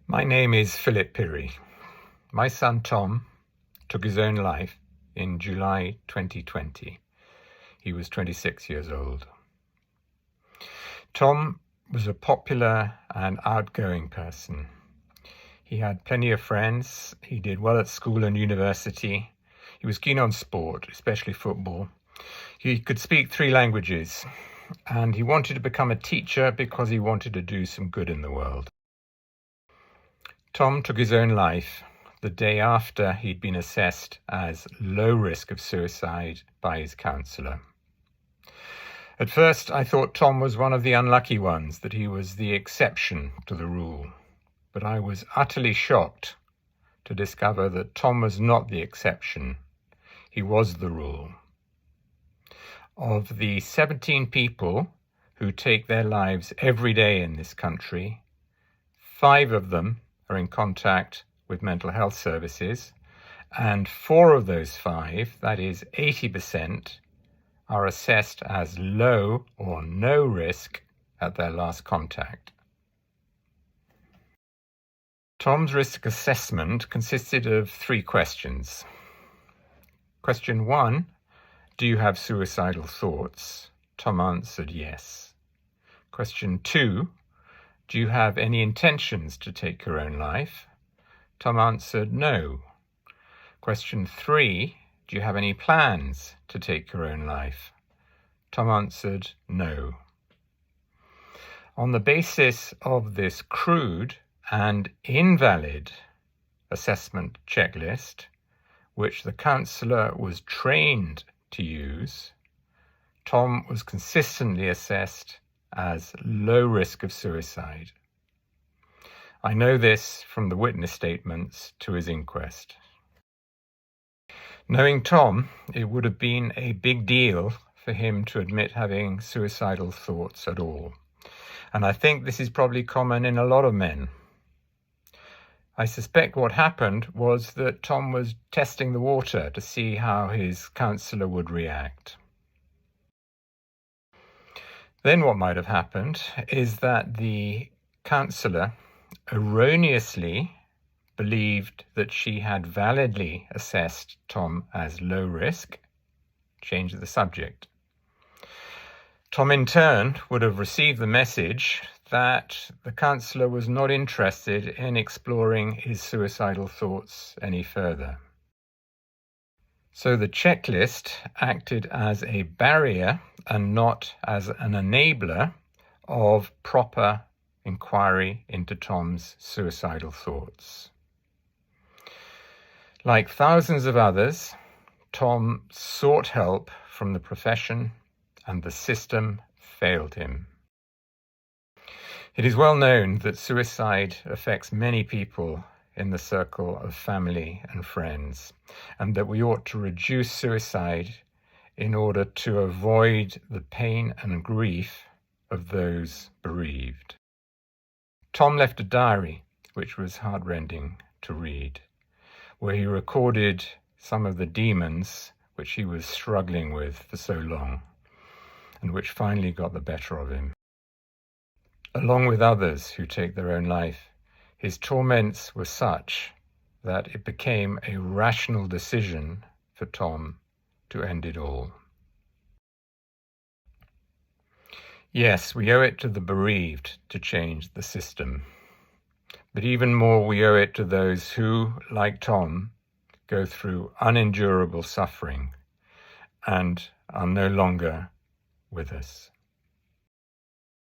My name is Philip Pirrie. My son Tom took his own life in July 2020. He was 26 years old. Tom was a popular and outgoing person. He had plenty of friends. He did well at school and university. He was keen on sport, especially football. He could speak 3 languages, and he wanted to become a teacher because he wanted to do some good in the world. Tom took his own life the day after he'd been assessed as low risk of suicide by his counsellor. At first, I thought Tom was one of the unlucky ones, that he was the exception to the rule. But I was utterly shocked to discover that Tom was not the exception. He was the rule. Of the 17 people who take their lives every day in this country, 5 of them are in contact with mental health services, and 4 of those 5, that is 80%, are assessed as low or no risk at their last contact. Tom's risk assessment consisted of 3 questions. Question 1, do you have suicidal thoughts? Tom answered yes. Question 2, do you have any intentions to take your own life? Tom answered no. Question 3, do you have any plans to take your own life? Tom answered no. On the basis of this crude and invalid assessment checklist, which the counsellor was trained to use, Tom was consistently assessed as low risk of suicide. I know this from the witness statements to his inquest. Knowing Tom, it would have been a big deal for him to admit having suicidal thoughts at all. And I think this is probably common in a lot of men. I suspect what happened was that Tom was testing the water to see how his counsellor would react. Then what might have happened is that the counsellor erroneously believed that she had validly assessed Tom as low risk, changed the subject. Tom in turn would have received the message that the counsellor was not interested in exploring his suicidal thoughts any further. So the checklist acted as a barrier and not as an enabler of proper inquiry into Tom's suicidal thoughts. Like thousands of others, Tom sought help from the profession, and the system failed him. It is well known that suicide affects many people in the circle of family and friends, and that we ought to reduce suicide in order to avoid the pain and grief of those bereaved. Tom left a diary, which was heartrending to read, where he recorded some of the demons which he was struggling with for so long, and which finally got the better of him. Along with others who take their own life, his torments were such that it became a rational decision for Tom to end it all. Yes, we owe it to the bereaved to change the system. But even more, we owe it to those who, like Tom, go through unendurable suffering and are no longer with us.